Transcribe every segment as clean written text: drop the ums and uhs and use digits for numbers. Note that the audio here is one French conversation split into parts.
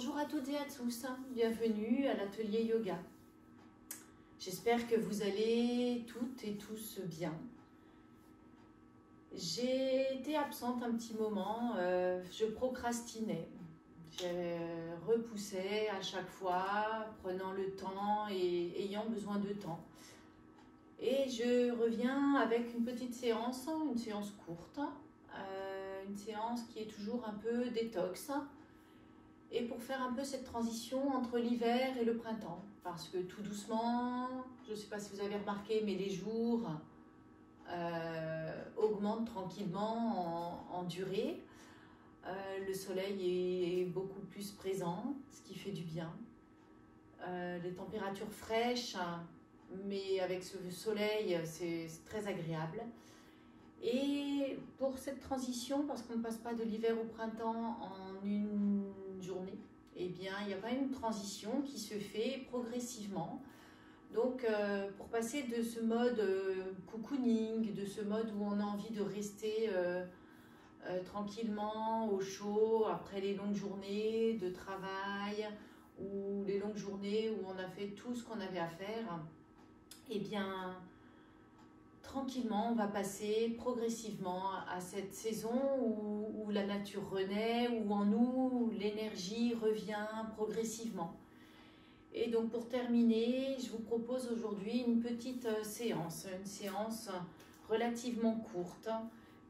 Bonjour à toutes et à tous, bienvenue à l'atelier yoga. J'espère que vous allez toutes et tous bien. J'ai été absente un petit moment, je procrastinais. Je repoussais à chaque fois, prenant le temps et ayant besoin de temps. Et je reviens avec une petite séance, une séance courte, une séance qui est toujours un peu détox. Et pour faire un peu cette transition entre l'hiver et le printemps. Parce que tout doucement, je ne sais pas si vous avez remarqué, mais les jours augmentent tranquillement en durée. Le soleil est beaucoup plus présent, ce qui fait du bien. Les températures fraîches, mais avec ce soleil, c'est très agréable. Et pour cette transition, parce qu'on ne passe pas de l'hiver au printemps en une journée, eh bien, il y a quand même une transition qui se fait progressivement. Donc, pour passer de ce mode cocooning, de ce mode où on a envie de rester tranquillement au chaud après les longues journées de travail ou les longues journées où on a fait tout ce qu'on avait à faire, eh bien, tranquillement, on va passer progressivement à cette saison où la nature renaît, où en nous, l'énergie revient progressivement. Et donc pour terminer, je vous propose aujourd'hui une petite séance, une séance relativement courte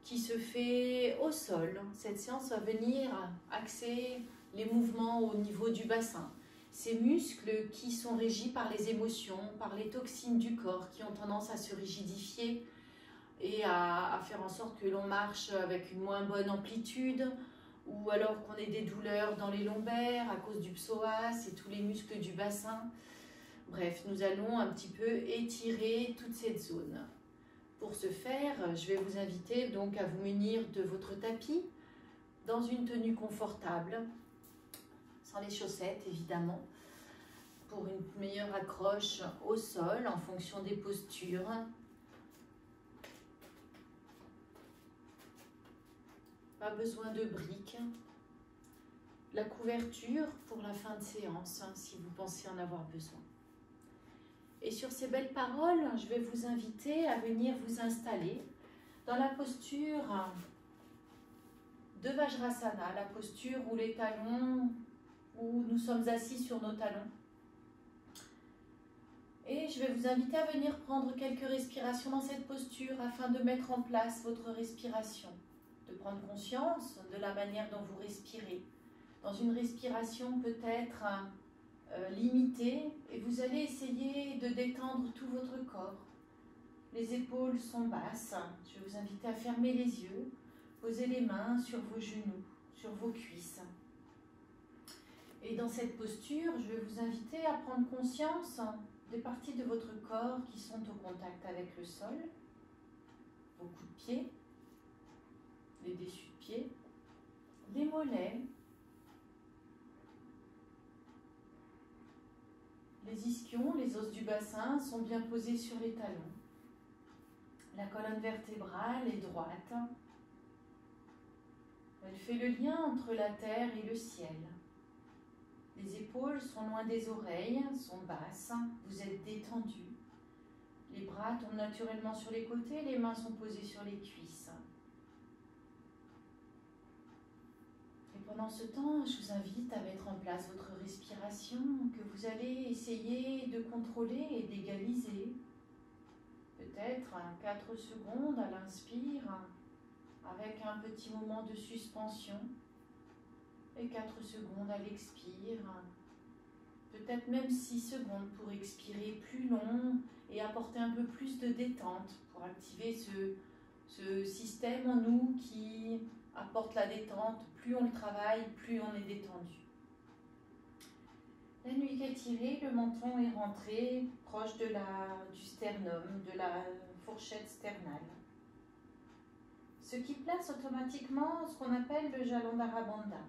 qui se fait au sol. Cette séance va venir axer les mouvements au niveau du bassin. Ces muscles qui sont régis par les émotions, par les toxines du corps qui ont tendance à se rigidifier et à faire en sorte que l'on marche avec une moins bonne amplitude ou alors qu'on ait des douleurs dans les lombaires à cause du psoas et tous les muscles du bassin. Bref, nous allons un petit peu étirer toute cette zone. Pour ce faire, je vais vous inviter donc à vous munir de votre tapis dans une tenue confortable, sans les chaussettes évidemment, pour une meilleure accroche au sol en fonction des postures. Pas besoin de briques. La couverture pour la fin de séance, si vous pensez en avoir besoin. Et sur ces belles paroles, je vais vous inviter à venir vous installer dans la posture de Vajrasana, la posture où les talons, où nous sommes assis sur nos talons. Et je vais vous inviter à venir prendre quelques respirations dans cette posture afin de mettre en place votre respiration, de prendre conscience de la manière dont vous respirez. Dans une respiration peut-être limitée, et vous allez essayer de détendre tout votre corps. Les épaules sont basses. Je vais vous inviter à fermer les yeux, poser les mains sur vos genoux, sur vos cuisses. Et dans cette posture, je vais vous inviter à prendre conscience des parties de votre corps qui sont au contact avec le sol, vos coups de pied, les dessus de pied, les mollets, les ischions, les os du bassin sont bien posés sur les talons. La colonne vertébrale est droite. Elle fait le lien entre la terre et le ciel. Les épaules sont loin des oreilles, sont basses, vous êtes détendu. Les bras tombent naturellement sur les côtés, les mains sont posées sur les cuisses. Et pendant ce temps, je vous invite à mettre en place votre respiration que vous allez essayer de contrôler et d'égaliser. Peut-être 4 secondes à l'inspire, avec un petit moment de suspension. Et 4 secondes à l'expire. Peut-être même 6 secondes pour expirer plus long et apporter un peu plus de détente pour activer ce système en nous qui apporte la détente. Plus on le travaille, plus on est détendu. La nuque est tirée, le menton est rentré proche du sternum, de la fourchette sternale. Ce qui place automatiquement ce qu'on appelle le Jalandhara Bandha.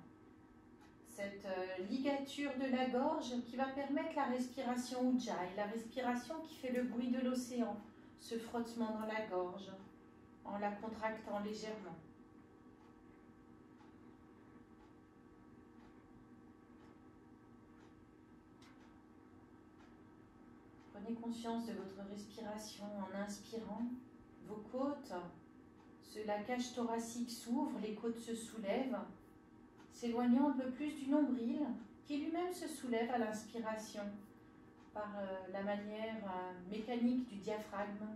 Cette ligature de la gorge qui va permettre la respiration Ujjayi, la respiration qui fait le bruit de l'océan, ce frottement dans la gorge, en la contractant légèrement. Prenez conscience de votre respiration en inspirant. Vos côtes, la cage thoracique s'ouvre, les côtes se soulèvent, s'éloignant un peu plus du nombril, qui lui-même se soulève à l'inspiration par la manière mécanique du diaphragme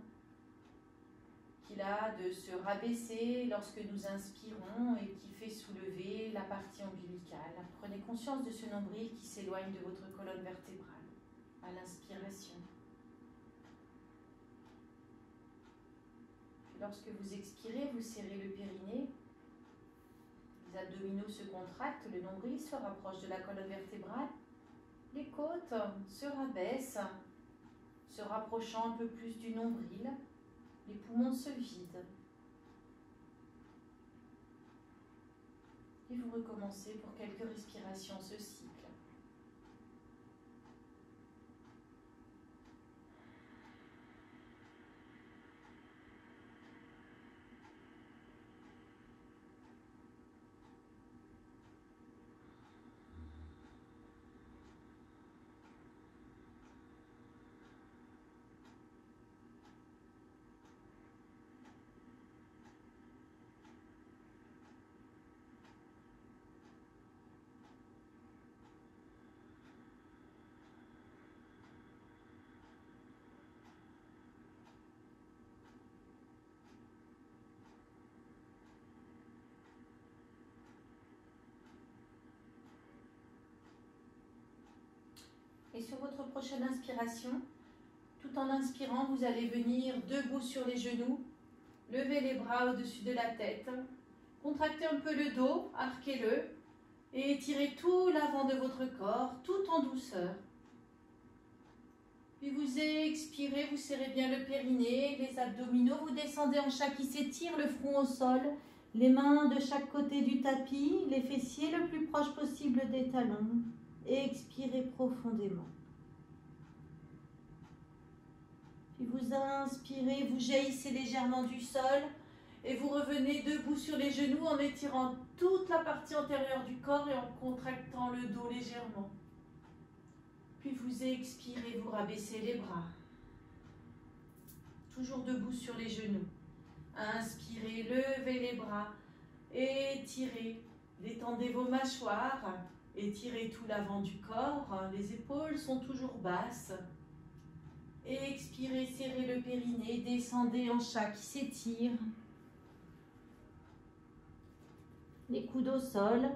qu'il a de se rabaisser lorsque nous inspirons et qui fait soulever la partie ombilicale. Prenez conscience de ce nombril qui s'éloigne de votre colonne vertébrale à l'inspiration. Lorsque vous expirez, vous serrez le périnée, les abdominaux se contractent, le nombril se rapproche de la colonne vertébrale, les côtes se rabaissent, se rapprochant un peu plus du nombril, les poumons se vident. Et vous recommencez pour quelques respirations ce cycle. Et sur votre prochaine inspiration, tout en inspirant, vous allez venir debout sur les genoux, lever les bras au-dessus de la tête, contractez un peu le dos, arquez-le et étirez tout l'avant de votre corps, tout en douceur. Puis vous expirez, vous serrez bien le périnée, les abdominaux, vous descendez en chat qui s'étire, le front au sol, les mains de chaque côté du tapis, les fessiers le plus proche possible des talons. Et expirez profondément. Puis vous inspirez, vous jaillissez légèrement du sol et vous revenez debout sur les genoux en étirant toute la partie antérieure du corps et en contractant le dos légèrement. Puis vous expirez, vous rabaissez les bras. Toujours debout sur les genoux. Inspirez, levez les bras, étirez, détendez vos mâchoires. Étirez tout l'avant du corps, les épaules sont toujours basses. Expirez, serrez le périnée, descendez en chat qui s'étire. Les coudes au sol.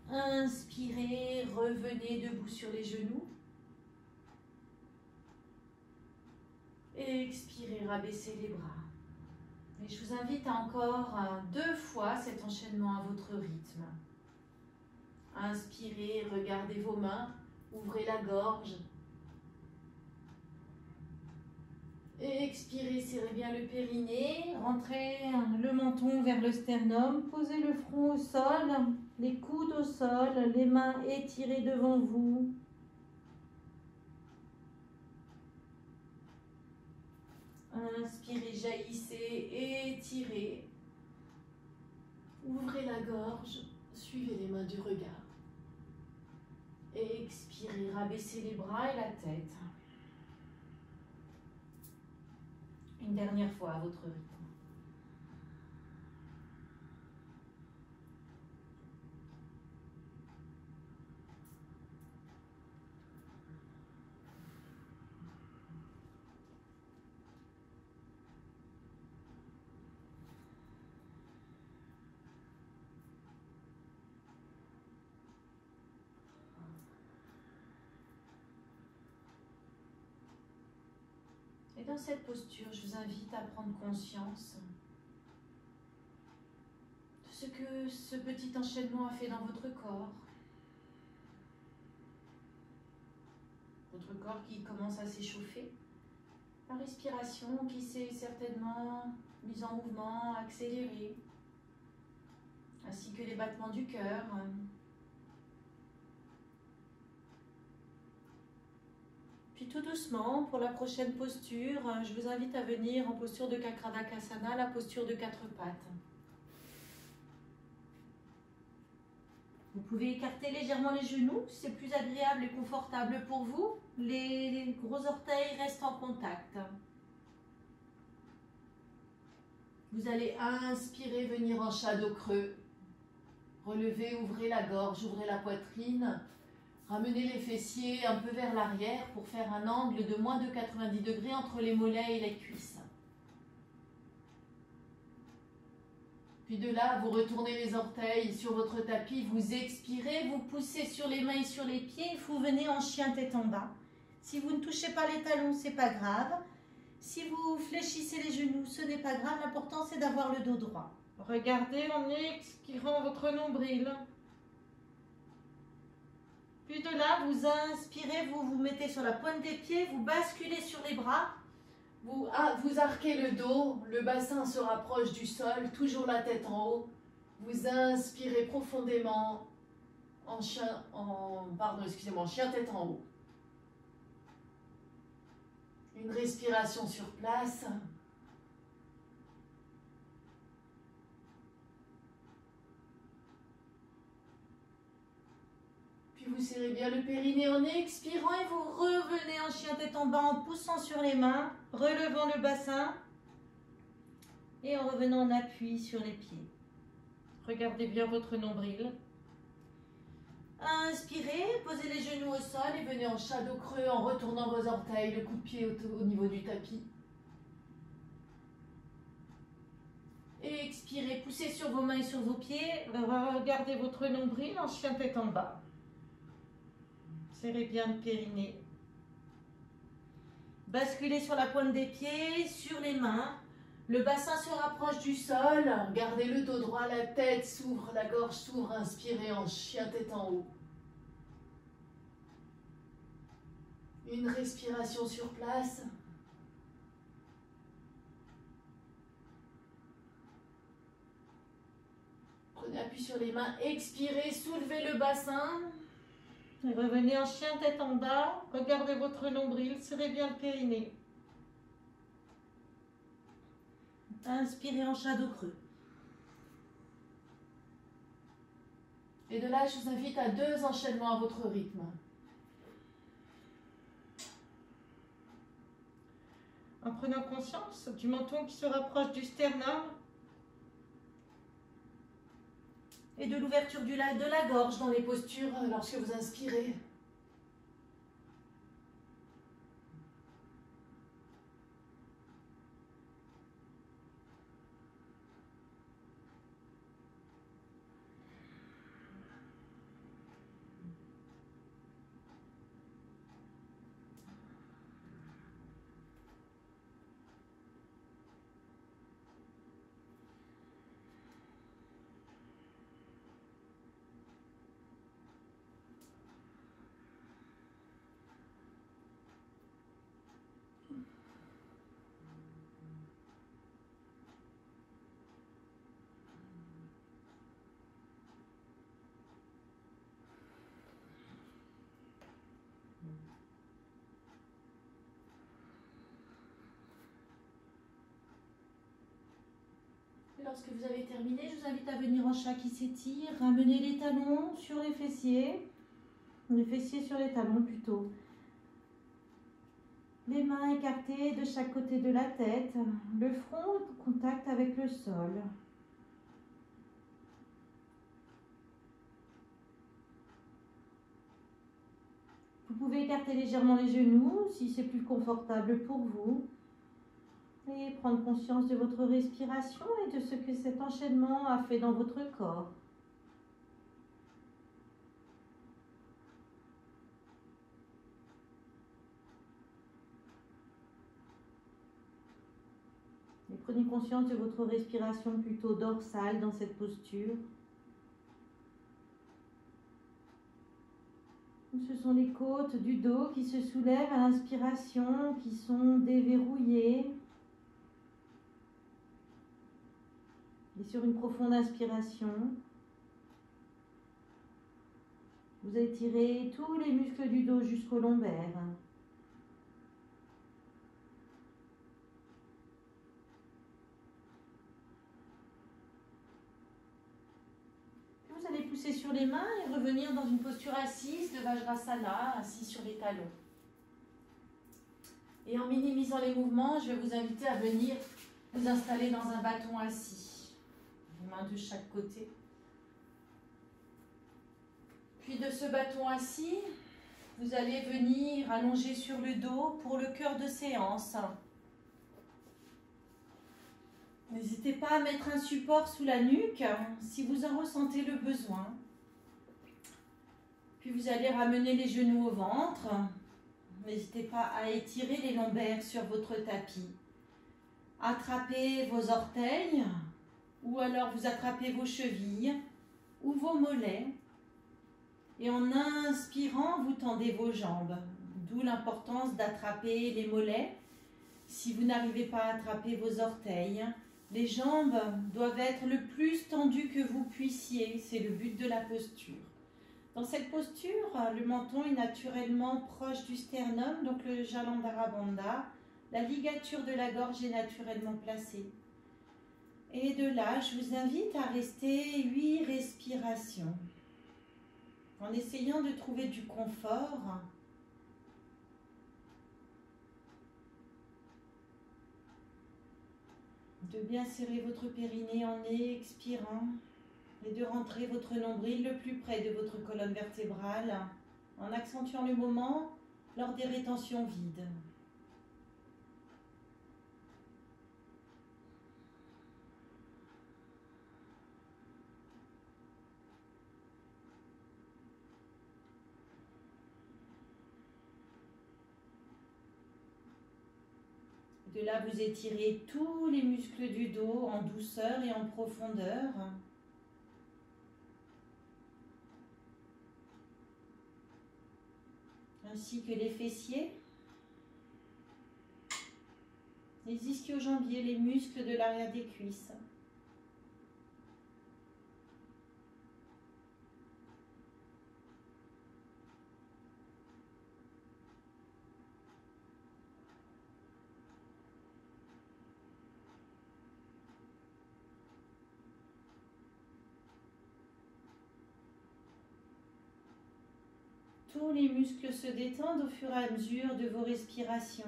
Inspirez, revenez debout sur les genoux. Expirez, rabaissez les bras. Et je vous invite à encore 2 fois cet enchaînement à votre rythme. Inspirez, regardez vos mains, ouvrez la gorge. Expirez, serrez bien le périnée, rentrez le menton vers le sternum, posez le front au sol, les coudes au sol, les mains étirées devant vous. Inspirez, jaillissez, étirez. Ouvrez la gorge, suivez les mains du regard. Expirez, rabaissez les bras et la tête. Une dernière fois à votre rythme. Et dans cette posture, je vous invite à prendre conscience de ce que ce petit enchaînement a fait dans votre corps. Votre corps qui commence à s'échauffer. La respiration qui s'est certainement mise en mouvement, accélérée. Ainsi que les battements du cœur. Puis tout doucement, pour la prochaine posture, je vous invite à venir en posture de Kakravakasana, la posture de 4 pattes. Vous pouvez écarter légèrement les genoux, si c'est plus agréable et confortable pour vous. Les gros orteils restent en contact. Vous allez inspirer, venir en shadow creux. Relevez, ouvrez la gorge, ouvrez la poitrine. Ramenez les fessiers un peu vers l'arrière pour faire un angle de moins de 90 degrés entre les mollets et les cuisses. Puis de là, vous retournez les orteils sur votre tapis, vous expirez, vous poussez sur les mains et sur les pieds, vous venez en chien tête en bas. Si vous ne touchez pas les talons, c'est pas grave. Si vous fléchissez les genoux, ce n'est pas grave, l'important c'est d'avoir le dos droit. Regardez en expirant votre nombril. Puis de là, vous inspirez, vous vous mettez sur la pointe des pieds, vous basculez sur les bras. Vous arquez le dos, le bassin se rapproche du sol, toujours la tête en haut. Vous inspirez profondément en chien tête en haut. Une respiration sur place. Puis vous serrez bien le périnée en expirant et vous revenez en chien tête en bas en poussant sur les mains, relevant le bassin et en revenant en appui sur les pieds. Regardez bien votre nombril. Inspirez, posez les genoux au sol et venez en shadow creux en retournant vos orteils, le coup de pied au niveau du tapis. Et expirez, poussez sur vos mains et sur vos pieds. Regardez votre nombril en chien tête en bas. Serrez bien le périnée. Basculez sur la pointe des pieds, sur les mains. Le bassin se rapproche du sol. Gardez le dos droit, la tête s'ouvre, la gorge s'ouvre. Inspirez en chien tête en haut. Une respiration sur place. Prenez appui sur les mains. Expirez, soulevez le bassin. Et revenez en chien tête en bas. Regardez votre nombril, serrez bien le périnée. Inspirez en shadow creux. Et de là, je vous invite à 2 enchaînements à votre rythme. En prenant conscience du menton qui se rapproche du sternum et de l'ouverture de la gorge dans les postures lorsque vous inspirez. Et lorsque vous avez terminé, je vous invite à venir en chat qui s'étire, ramener les talons sur les fessiers sur les talons plutôt. Les mains écartées de chaque côté de la tête, le front en contact avec le sol. Vous pouvez écarter légèrement les genoux si c'est plus confortable pour vous. Et prendre conscience de votre respiration et de ce que cet enchaînement a fait dans votre corps. Et prenez conscience de votre respiration plutôt dorsale dans cette posture. Ce sont les côtes du dos qui se soulèvent à l'inspiration, qui sont déverrouillées. Et sur une profonde inspiration, vous étirez tous les muscles du dos jusqu'au lombaire. Vous allez pousser pousser sur les mains et revenir dans une posture assise de Vajrasana, assis sur les talons. Et en minimisant les mouvements, je vais vous inviter à venir vous installer dans un bâton assis, les mains de chaque côté. Puis de ce bâton assis, vous allez venir allonger sur le dos pour le cœur de séance. N'hésitez pas à mettre un support sous la nuque si vous en ressentez le besoin. Puis vous allez ramener les genoux au ventre. N'hésitez pas à étirer les lombaires sur votre tapis. Attrapez vos orteils ou alors vous attrapez vos chevilles ou vos mollets. Et en inspirant, vous tendez vos jambes. D'où l'importance d'attraper les mollets. Si vous n'arrivez pas à attraper vos orteils, les jambes doivent être le plus tendues que vous puissiez. C'est le but de la posture. Dans cette posture, le menton est naturellement proche du sternum, donc le Jalandhara Bandha. La ligature de la gorge est naturellement placée. Et de là, je vous invite à rester 8 respirations. En essayant de trouver du confort. De bien serrer votre périnée en expirant et de rentrer votre nombril le plus près de votre colonne vertébrale en accentuant le moment lors des rétentions vides. De là, vous étirez tous les muscles du dos en douceur et en profondeur. Ainsi que les fessiers, les ischio-jambiers, les muscles de l'arrière des cuisses. Tous les muscles se détendent au fur et à mesure de vos respirations.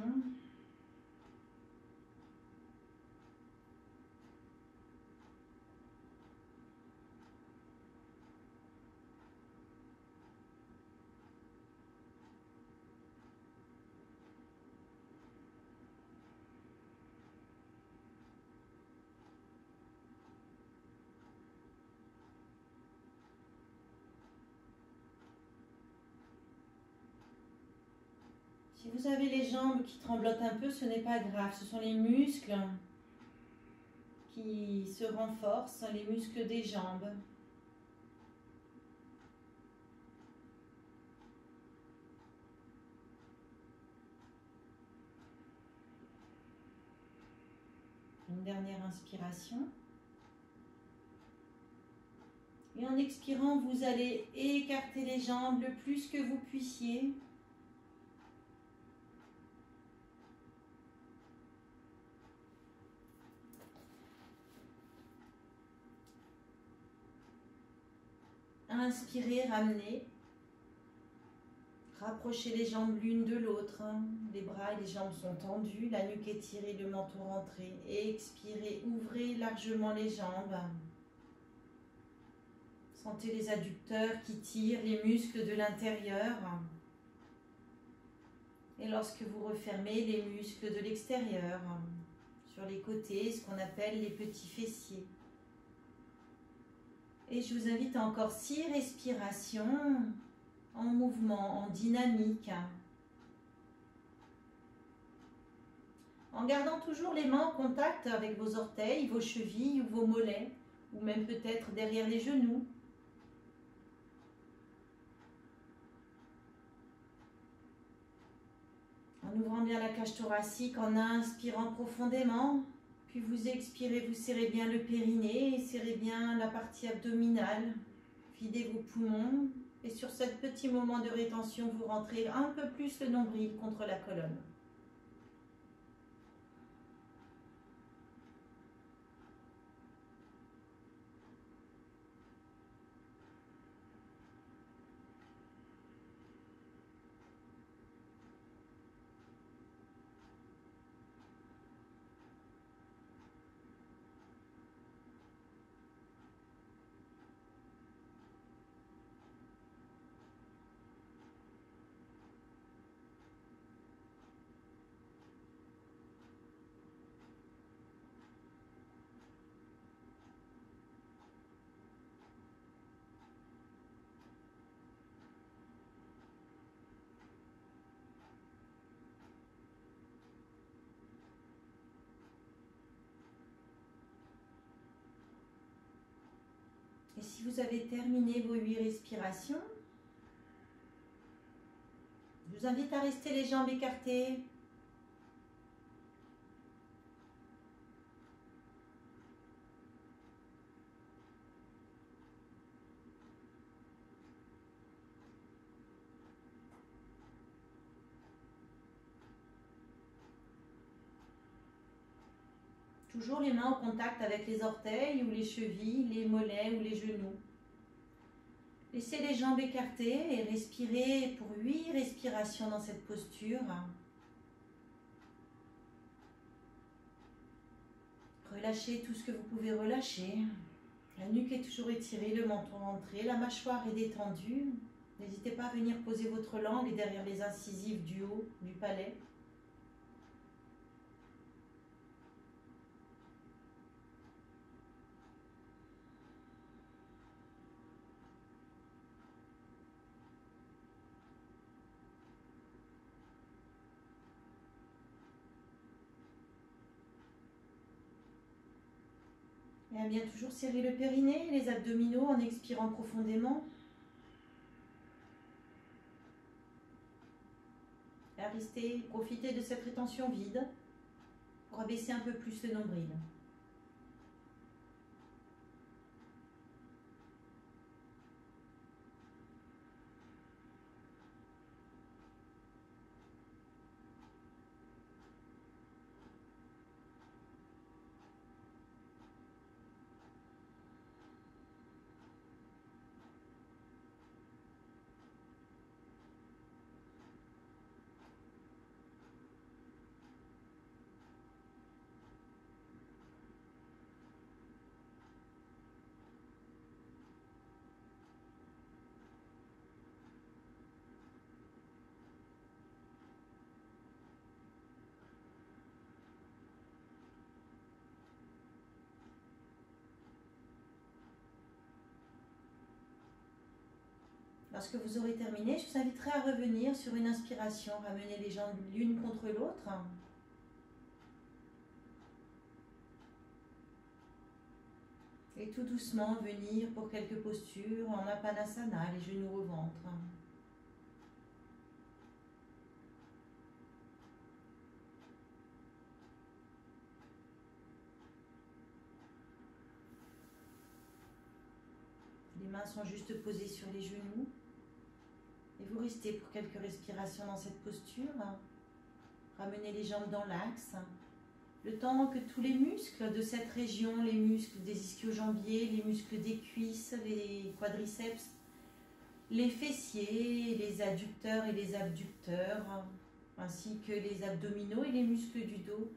Si vous avez les jambes qui tremblotent un peu, ce n'est pas grave. Ce sont les muscles qui se renforcent, les muscles des jambes. Une dernière inspiration. Et en expirant, vous allez écarter les jambes le plus que vous puissiez. Inspirez, ramenez. Rapprochez les jambes l'une de l'autre. Les bras et les jambes sont tendus, la nuque étirée, le menton rentré. Expirez, ouvrez largement les jambes. Sentez les adducteurs qui tirent les muscles de l'intérieur. Et lorsque vous refermez, les muscles de l'extérieur. Sur les côtés, ce qu'on appelle les petits fessiers. Et je vous invite à encore 6 respirations en mouvement, en dynamique. En gardant toujours les mains en contact avec vos orteils, vos chevilles ou vos mollets, ou même peut-être derrière les genoux. En ouvrant bien la cage thoracique, en inspirant profondément. Puis vous expirez, vous serrez bien le périnée, serrez bien la partie abdominale, videz vos poumons et sur ce petit moment de rétention, vous rentrez un peu plus le nombril contre la colonne. Et si vous avez terminé vos 8 respirations, je vous invite à rester les jambes écartées. Toujours les mains au contact avec les orteils ou les chevilles, les mollets ou les genoux. Laissez les jambes écartées et respirez pour 8 respirations dans cette posture. Relâchez tout ce que vous pouvez relâcher. La nuque est toujours étirée, le menton rentré, la mâchoire est détendue. N'hésitez pas à venir poser votre langue derrière les incisives du haut du palais. Et à bien toujours serrer le périnée, les abdominaux en expirant profondément. Et à rester, profiter de cette rétention vide pour abaisser un peu plus le nombril. Lorsque vous aurez terminé, je vous inviterai à revenir sur une inspiration, ramener les jambes l'une contre l'autre. Et tout doucement venir pour quelques postures en Apanasana, les genoux au ventre. Les mains sont juste posées sur les genoux. Et vous restez pour quelques respirations dans cette posture. Ramenez les jambes dans l'axe. Le temps que tous les muscles de cette région, les muscles des ischio-jambiers, les muscles des cuisses, les quadriceps, les fessiers, les adducteurs et les abducteurs, ainsi que les abdominaux et les muscles du dos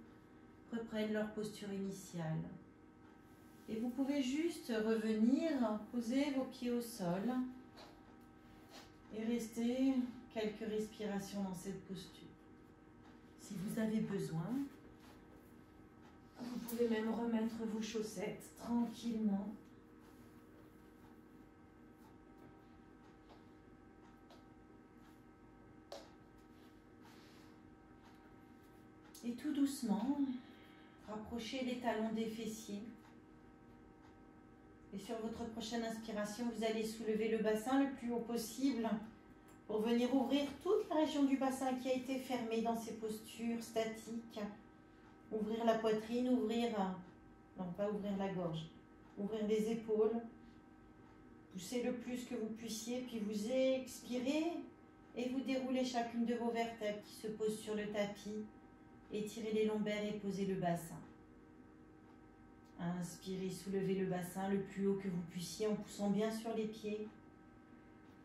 reprennent leur posture initiale. Et vous pouvez juste revenir, poser vos pieds au sol et rester quelques respirations dans cette posture. Si vous avez besoin, vous pouvez même remettre vos chaussettes tranquillement. Et tout doucement, rapprochez les talons des fessiers. Et sur votre prochaine inspiration, vous allez soulever le bassin le plus haut possible pour venir ouvrir toute la région du bassin qui a été fermée dans ces postures statiques. Ouvrir la poitrine, non pas ouvrir la gorge, ouvrir les épaules. Poussez le plus que vous puissiez, puis vous expirez et vous déroulez chacune de vos vertèbres qui se posent sur le tapis. Étirez les lombaires et posez le bassin. Inspirez, soulevez le bassin le plus haut que vous puissiez en poussant bien sur les pieds.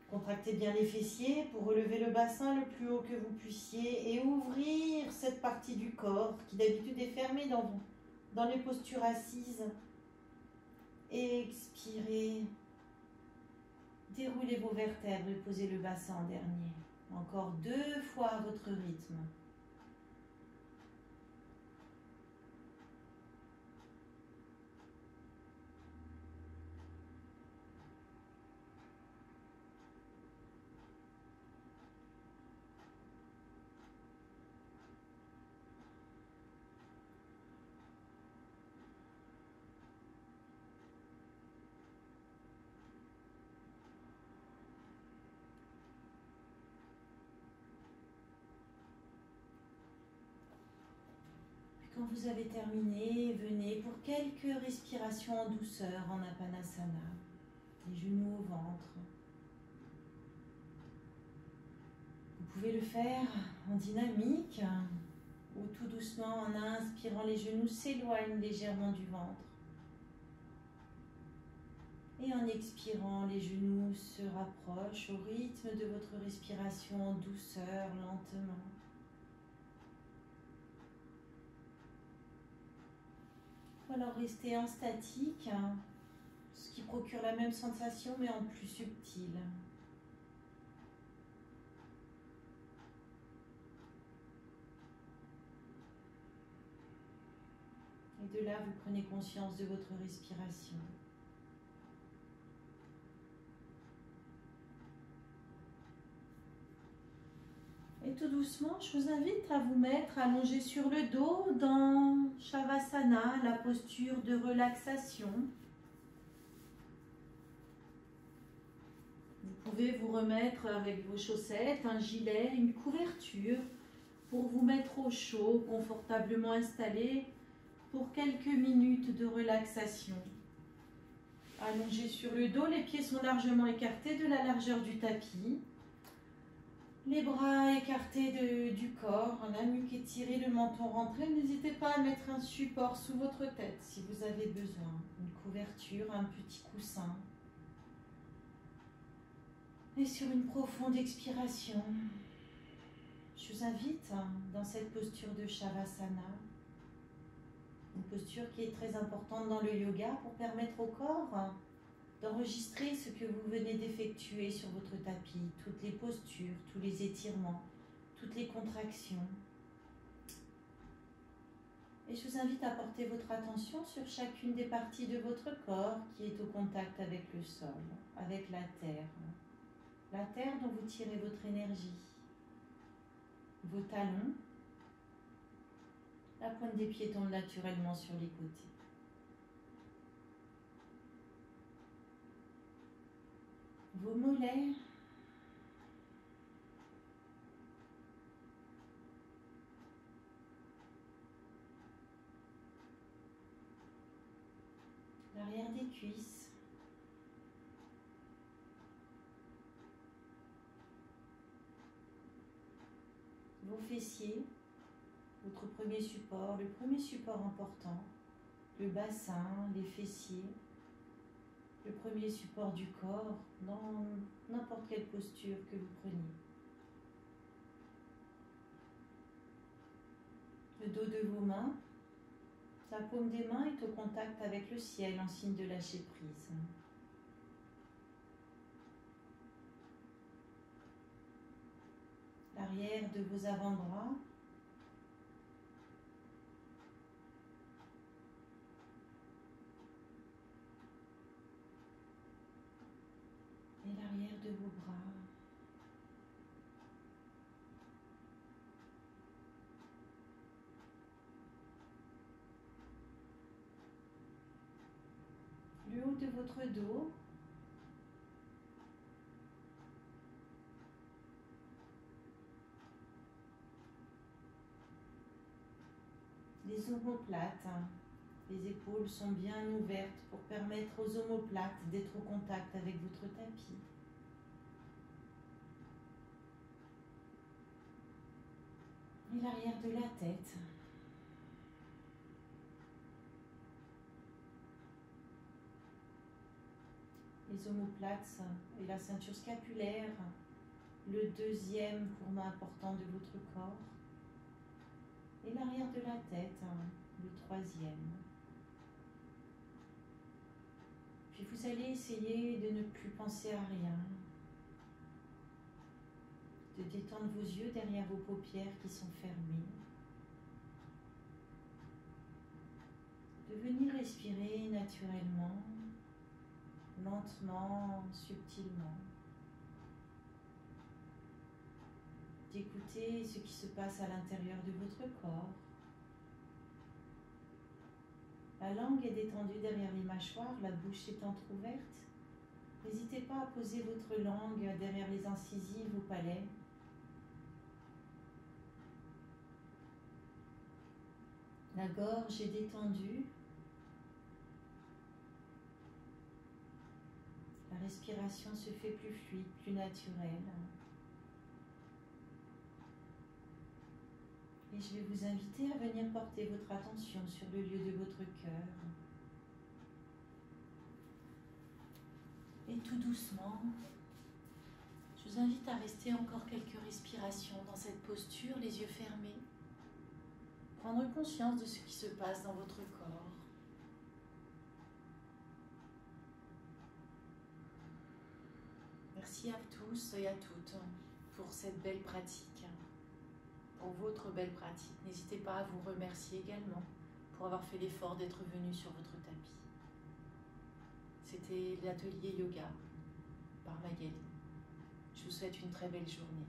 Contractez bien les fessiers pour relever le bassin le plus haut que vous puissiez et ouvrir cette partie du corps qui d'habitude est fermée dans les postures assises. Expirez. Déroulez vos vertèbres et posez le bassin en dernier. Encore 2 fois à votre rythme. quand vous avez terminé, venez pour quelques respirations en douceur en Apanasana. Les genoux au ventre. Vous pouvez le faire en dynamique ou tout doucement en inspirant, les genoux s'éloignent légèrement du ventre. Et en expirant, les genoux se rapprochent au rythme de votre respiration en douceur, lentement. Ou alors restez en statique, ce qui procure la même sensation mais en plus subtil. Et de là, vous prenez conscience de votre respiration. Et tout doucement, je vous invite à vous mettre allongé sur le dos dans Shavasana, la posture de relaxation. Vous pouvez vous remettre avec vos chaussettes, un gilet, une couverture pour vous mettre au chaud, confortablement installé pour quelques minutes de relaxation. Allongé sur le dos, les pieds sont largement écartés de la largeur du tapis. Les bras écartés du corps, la nuque étirée, le menton rentré. N'hésitez pas à mettre un support sous votre tête si vous avez besoin. Une couverture, un petit coussin. Et sur une profonde expiration, je vous invite dans cette posture de Shavasana. Une posture qui est très importante dans le yoga pour permettre au corps d'enregistrer ce que vous venez d'effectuer sur votre tapis, toutes les postures, tous les étirements, toutes les contractions. Et je vous invite à porter votre attention sur chacune des parties de votre corps qui est au contact avec le sol, avec la terre. La terre dont vous tirez votre énergie. Vos talons. La pointe des pieds tombe naturellement sur les côtés. Vos mollets. L'arrière des cuisses. Vos fessiers. Votre premier support, le premier support important. Le bassin, les fessiers. Le premier support du corps dans n'importe quelle posture que vous preniez. Le dos de vos mains, la paume des mains est au contact avec le ciel en signe de lâcher prise. L'arrière de vos avant-bras. Et l'arrière de vos bras. Le haut de votre dos. Les omoplates. Les épaules sont bien ouvertes pour permettre aux omoplates d'être au contact avec votre tapis. Et l'arrière de la tête. Les omoplates et la ceinture scapulaire, le deuxième tourment important de votre corps. Et l'arrière de la tête, le troisième. Puis vous allez essayer de ne plus penser à rien. De détendre vos yeux derrière vos paupières qui sont fermées. De venir respirer naturellement, lentement, subtilement. D'écouter ce qui se passe à l'intérieur de votre corps. La langue est détendue derrière les mâchoires, la bouche est entrouverte. N'hésitez pas à poser votre langue derrière les incisives au palais. La gorge est détendue. La respiration se fait plus fluide, plus naturelle. Et je vais vous inviter à venir porter votre attention sur le lieu de votre cœur. Et tout doucement, je vous invite à rester encore quelques respirations dans cette posture, les yeux fermés. Prendre conscience de ce qui se passe dans votre corps. Merci à tous et à toutes pour cette belle pratique, pour votre belle pratique. N'hésitez pas à vous remercier également pour avoir fait l'effort d'être venu sur votre tapis. C'était l'atelier yoga par Magali. Je vous souhaite une très belle journée.